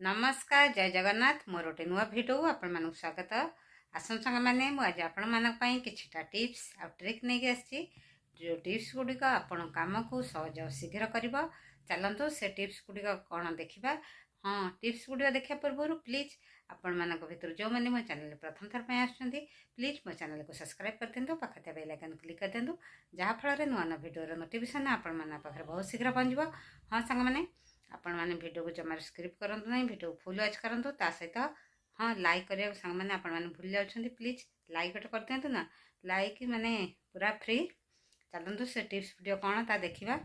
नमस्कार जय जगन्नाथ मोर गोटे नुआ भिडियो आपण मानक स्वागत आसन सांग मैंने आज आपण मानक पई किछटा टिप्स आ ट्रिक नहीं आसी जो टिप्स गुड़िक आपण काम को सहज और शीघ्र कर चलतु से टिप्स गुड़िक कौन देखा। हाँ टिप्स गुड़िक देखा पूर्व प्लीज आपण मान भर जो मैंने मो चैनल प्रथम थर पर प्लीज मो चैनल को सब्सक्राइब कर दिंतु पाखे बेल आइकन क्लिक कर दिंतु जहाँफल नुआ नुआ भिडियो नोटिफिकेशन आपण मान पाखे बहुत शीघ्र पहुँच। हाँ सांग मैंने आपण मैंने भिडियो को जमार स्क्रिप्ट करूँ ना भिडियो फुल वाच करूँ ता सहित हाँ लाइक करिया सांग मैंने आपण मैंने भूल जाउछंती प्लीज लाइक गोटे कर दिंतु ना लाइक माने पूरा फ्री। चलतु से टिप्स वीडियो कौन ता देखिबा।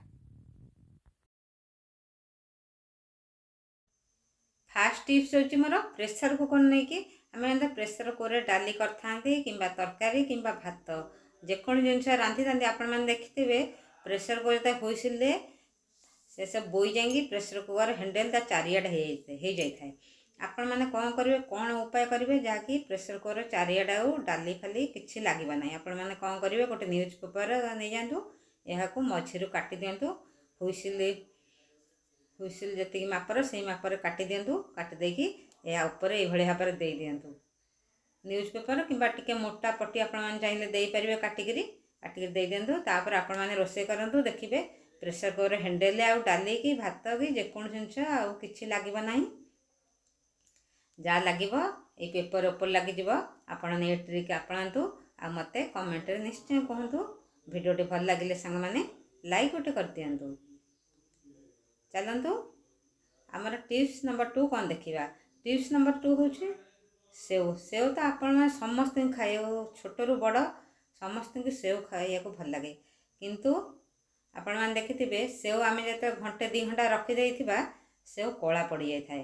फास्ट टिप्स होची मोर प्रेशर कुकर नहीं कि आम प्रेशर कुकर डाली करथांती किंबा तरकारी किंबा भात जेकोन जिनस रांधि था आपण मैंने देखिथे प्रेशर कुकर हुइसिल दे से सब बोई जाएंगी प्रेशर कुकर हैंडल ता चारियाडे हो जाए। आपण मैंने कौन करेंगे कौन उपाय करेंगे जहाँकि प्रेशर कुकर चारियाडे डाली फाली किसी लगे ना। आपण मैंने कौन करेंगे गोटे न्यूज पेपर नहीं जातु यहाँ मझीरु काटी दिंतु हुइसिल हुइसिल जी मापर से मापर काटी दिंतु काटी देकी या ऊपर ये भाव में दे दिंतु न्यूज पेपर किंबा टिके मोटा पट्टी आपण मैंने चाहिए दे पारे काटिकी दे दिंतु तापर आपण मैंने रोषे करूँ देखिए प्रेशर कुकर हैंडल आउ डाली कि भात कि जेको जिनस आउ कि लगे ना जहाँ लगे ये पेपर ऊपर लगे आपण ने ट्रिक अपनातु आ मते कमेंट निश्चय कहतु भिडियोटी भल लगे सांग मैंने लाइक गोटे कर दिंतु। चलतु आमर टिप्स नंबर 2 कौन देखा। टिप्स नंबर 2 हूँ सेव। सेव तो आपण समस्त खाए छोट रु बड़ समस्त सेव खाया भल लगे किंतु आपण मैंने देखिथे सेव आम जो घंटे 2 घंटा रखीदे सेव कला पड़ जाए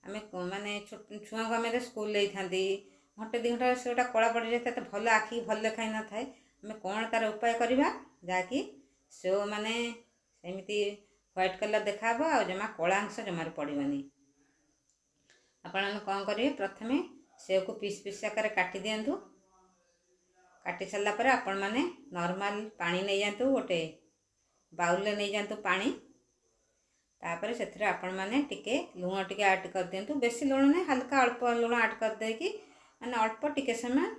आम माने छुआ को आम स्कूल था घंटे 2 घंटा सेवटा कला पड़ जाए तो भल आखि भल देखा न था आम कौन तार उपाय करवा जहाँकि सेव माने सेमती व्हाइट कलर देखा आ जमा कला अंश जमार पड़ोनी। आपण कौन करेंगे प्रथमे सेव को पीस पीस आकार काटी दिंतु काटी सारा पर आपण मैंने नॉर्मल पानी नहीं जातु गोटे बाउल नहीं जातु पानी तापर से आपण मैंने टिके लुण टिके ऐड कर दिंतु बेसी लुण नहीं हल्का अल्प लुण ऐड कर देकी मैंने अल्प टिके समय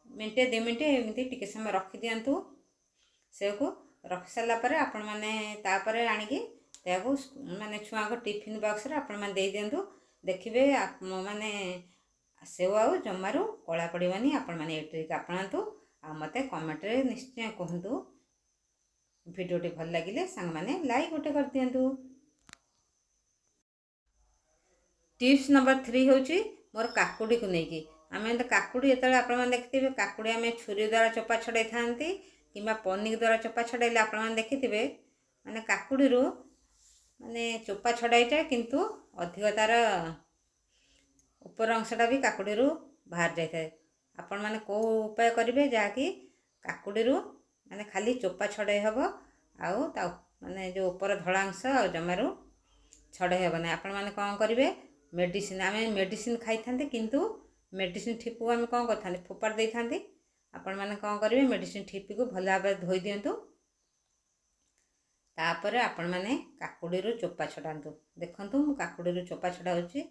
मिनटे 2 मिनट एमती टिके समय रखी दिंतु सेव को रखी सारा पर आपण मैंने तापर आनिकी माने छुआ को टिफिन बॉक्स रे आपण मैंने दे दिंतु देखिए माने सेव आउ जमारू कला पड़ोनी। आपण मैंने ट्रिक अपनातु आ मते कमेंट रे निश्चय कहतु भिडियोटी भल लगे सांग मैंने लाइक गोटे कर दिंतु। टिप्स नंबर 3 हूँ मोर काकुड़ी को लेकिन आम काकुड़ी जो आप देखिए काकुड़ी आम छुरी द्वारा चोपा छड़ाई था कि पनिक द्वारा चोपा छड़ाइले आप देखिथे माने काकुड़ी माने चोपा छड़ाईटा किंतु अधिक तार ऊपर अंशटा भी काकुड़ी बाहर जाए। आपण मैंने कौ उपाय करेंगे जहाँकि काकुड़ी माने खाली चोपा छड़ाई हम आउ माने जो ऊपर धड़ा अंश आ जमारू छड़ाई हे ना। आपण मैंने कौन करेंगे मेडिसिन आम मेडिसिन खाई था किंतु मेडिसिन ठिपू आम कौन कर फोपाड़ दे था आपण मैंने कौन करेंगे मेडिसिन ठिपी को भल भाव धोई दिंतु तापर आपण मैंने काकुड़ी चोपा छड़ातु देखु मु काकुड़ी चोपा छड़ाऊँगी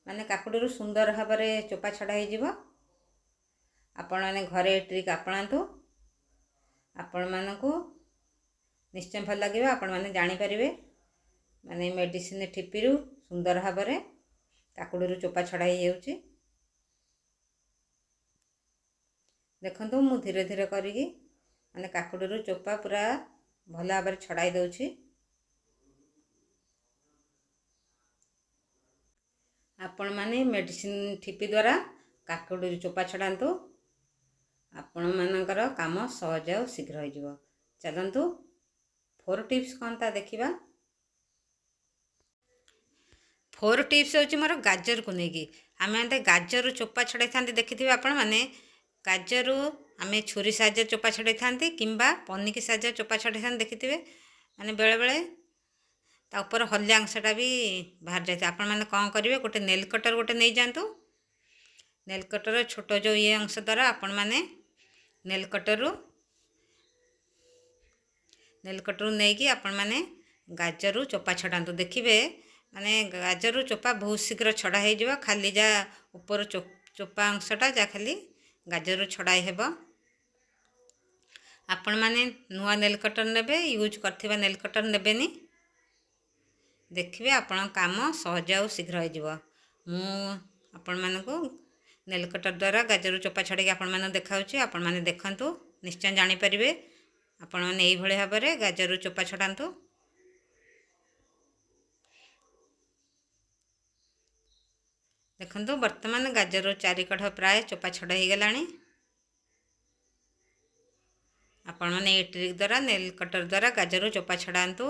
माने काकुड़ी सुंदर भाव में चोपा छड़ा हो आपण मैंने घरे ट्रिक अपनातु आपण मानकु निश्चय भल लगे आपण मैंने जानीपारे माने मेडिसिन ठिपी सुंदर भाव में काकुड़ी चोपा छड़ा हो देखु मु धीरे धीरे करी माने काकुड़ी चोपा पूरा भल भाव में छड़ाई दूची। आपण माने मेडिसिन ठिपी द्वारा काकुड़ी चोपा छड़ातु आपण मानकर काम सहज और शीघ्र हो। चलतु 4 टिप्स कौन ता देखा। 4 टिप्स हूँ मोर गाजर को लेकिन आम गाजर चोपा छड़ाई था देखिथे आपण मैंने गाजर आम छुरी साहाଯ୍ୟ चोपा छड़ाई था कि पनिकी साहाଯ୍ୟ चोपा छड़ाई था देखिथे माने बेले बेले ता ऊपर हलिया अंशटा भी बाहर जाए। आपण मैंने कौन करेंगे गोटे नेल कटर गोटे नहीं जातु नेल कटर छोट जो ये अंश द्वारा आपण मैंने नेल कटर नहीं कि आपण मैंने ଗାଜରରୁ ଚୋପା ଛଡ଼ାନ୍ତୁ। ଦେଖିବେ ମାନେ ଗାଜରରୁ ଚୋପା ବହୁତ ଶୀଘ୍ର ଛଡ଼ା ହେଇଯିବ। ଖାଲି ଯାହା ଉପର ଚୋପା ଅଂଶଟା ଯାହା ଖାଲି ଗାଜରରୁ ଛଡ଼ାଇ ହେବ। ଆପଣମାନେ ନୂଆ ନେଲ୍ କଟର୍ ନେବେ, ୟୁଜ୍ କରିଥିବା ନେଲ୍ କଟର୍ ନେବେନି। ଦେଖିବେ ଆପଣଙ୍କ କାମ ସହଜ ଆଉ ଶୀଘ୍ର ହେଇଯିବ। ମୁଁ ଆପଣମାନଙ୍କୁ ନେଲ୍ କଟର୍ ଦ୍ୱାରା ଗାଜରରୁ ଚୋପା ଛଡ଼େଇକି ଆପଣମାନଙ୍କୁ ଦେଖାଉଛି। ଆପଣମାନେ ଦେଖନ୍ତୁ, ନିଶ୍ଚୟ ଜାଣିପାରିବେ। ଆପଣମାନେ ଏଇଭଳି ଭାବରେ ଗାଜରରୁ ଚୋପା ଛଡ଼ାନ୍ତୁ। ଦେଖନ୍ତୁ ବର୍ତ୍ତମାନ ଗାଜରରୁ 4 କଢ଼ ପ୍ରାୟ ଚୋପା ଛଡ଼ା ହେଇଗଲାଣି। ଆପଣମାନେ ଏଇ ଟ୍ରିକ୍ ଦ୍ୱାରା ନେଲ୍ କଟର୍ ଦ୍ୱାରା ଗାଜରରୁ ଚୋପା ଛଡ଼ାନ୍ତୁ।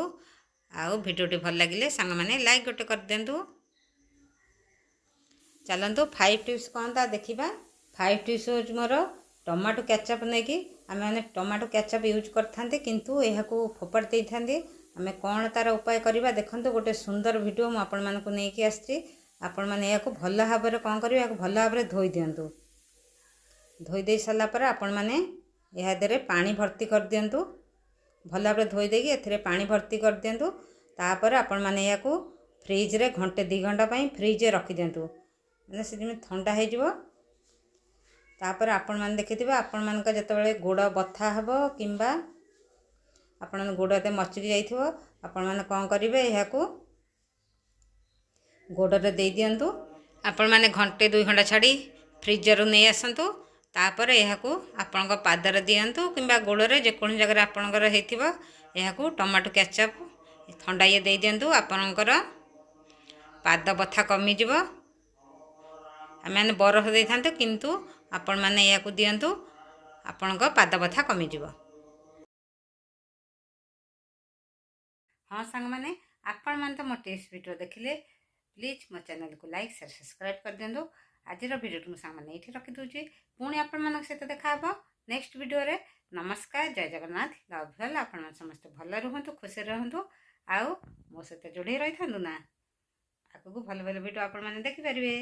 ଆଉ ଭିଡ଼ିଓଟି ଭଲ ଲାଗିଲେ ସାଙ୍ଗମାନେ ଲାଇକ୍ ଗୋଟେ କରିଦିଅନ୍ତୁ। ଚାଲନ୍ତୁ 5 ଟିପ୍ସ କ'ଣ ତା ଦେଖିବା। 5 ଟିପ୍ସ ହେଉଛି ମୋର ଟମାଟୋ କ୍ୟାଚଅପ୍ ନେଇକି ଆମେମାନେ ଟମାଟୋ କ୍ୟାଚଅପ୍ ୟୁଜ୍ କରିଥାନ୍ତି, କିନ୍ତୁ ଏହାକୁ ଫୋପାଡ଼ି ଦେଇଥାନ୍ତି। ଆମେ କ'ଣ ତା'ର ଉପାୟ କରିବା ଦେଖନ୍ତୁ। ଗୋଟେ ସୁନ୍ଦର ଭିଡ଼ିଓ ମୁଁ ଆପଣମାନଙ୍କୁ ନେଇକି ଆସିଛି। ଆପଣମାନେ ଏହାକୁ ଭଲ ଭାବରେ କ'ଣ କରିବେ, ଏହାକୁ ଭଲ ଭାବରେ ଧୋଇ ଦିଅନ୍ତୁ। ଧୋଇ ଦେଇ ସାରିଲା ପରେ ଆପଣମାନେ ଏହା ଦେହରେ ପାଣି ଭର୍ତ୍ତି କରିଦିଅନ୍ତୁ। ଭଲ ଭାବରେ ଧୋଇ ଦେଇକି ଏଥିରେ ପାଣି ଭର୍ତ୍ତି କରିଦିଅନ୍ତୁ। ତାପରେ ଆପଣମାନେ ଏହାକୁ ଫ୍ରିଜ୍ରେ ଘଣ୍ଟେ 2 ଘଣ୍ଟା ପାଇଁ ଫ୍ରିଜ୍ରେ ରଖିଦିଅନ୍ତୁ, ମାନେ ସେ ଯେମିତି ଥଣ୍ଡା ହେଇଯିବ। ତାପରେ ଆପଣମାନେ ଦେଖିଥିବେ ଆପଣମାନଙ୍କ ଯେତେବେଳେ ଗୋଡ଼ ବଥା ହେବ କିମ୍ବା ଆପଣଙ୍କ ଗୋଡ଼ ଏତେ ମଚକି ଯାଇଥିବ, ଆପଣମାନେ କ'ଣ କରିବେ, ଏହାକୁ ଗୋଡ଼ରେ ଦେଇଦିଅନ୍ତୁ। ଆପଣମାନେ ଘଣ୍ଟେ 2 ଘଣ୍ଟା ଛାଡ଼ି ଫ୍ରିଜରୁ ନେଇ ଆସନ୍ତୁ। ତାପରେ ଏହାକୁ ଆପଣଙ୍କ ପାଦରେ ଦିଅନ୍ତୁ କିମ୍ବା ଗୋଡ଼ରେ ଯେକୌଣସି ଜାଗାରେ ଆପଣଙ୍କର ହେଇଥିବ, ଏହାକୁ ଟମାଟୋ କ୍ୟାଚଅପ୍ ଥଣ୍ଡା ଇଏ ଦେଇଦିଅନ୍ତୁ। ଆପଣଙ୍କର ପାଦ ବଥା କମିଯିବ। ଆମେମାନେ ବରଫ ଦେଇଥାନ୍ତୁ, କିନ୍ତୁ ଆପଣମାନେ ଏହାକୁ ଦିଅନ୍ତୁ, ଆପଣଙ୍କ ପାଦ ବଥା କମିଯିବ। ହଁ ସାଙ୍ଗମାନେ, ଆପଣମାନେ ତ ମୋ ଟିପ୍ସ ଭିଡ଼ିଓ ଦେଖିଲେ। ପ୍ଲିଜ୍ ମୋ ଚ୍ୟାନେଲକୁ ଲାଇକ୍ ସେୟାର ସବସ୍କ୍ରାଇବ୍ କରିଦିଅନ୍ତୁ। ଆଜିର ଭିଡ଼ିଓଟି ମୁଁ ସାଙ୍ଗମାନେ ଏଇଠି ରଖିଦେଉଛି। ପୁଣି ଆପଣମାନଙ୍କ ସହିତ ଦେଖାହେବ ନେକ୍ସଟ ଭିଡ଼ିଓରେ। ନମସ୍କାର, ଜୟ ଜଗନ୍ନାଥ, ଲଭ୍ ୟୁ ଅଲ୍। ଆପଣମାନେ ସମସ୍ତେ ଭଲ ରୁହନ୍ତୁ, ଖୁସିରେ ରୁହନ୍ତୁ, ଆଉ ମୋ ସହିତ ଯୋଡ଼ି ରହିଥାନ୍ତୁ ନା। ଆଗକୁ ଭଲ ଭଲ ଭିଡ଼ିଓ ଆପଣମାନେ ଦେଖିପାରିବେ।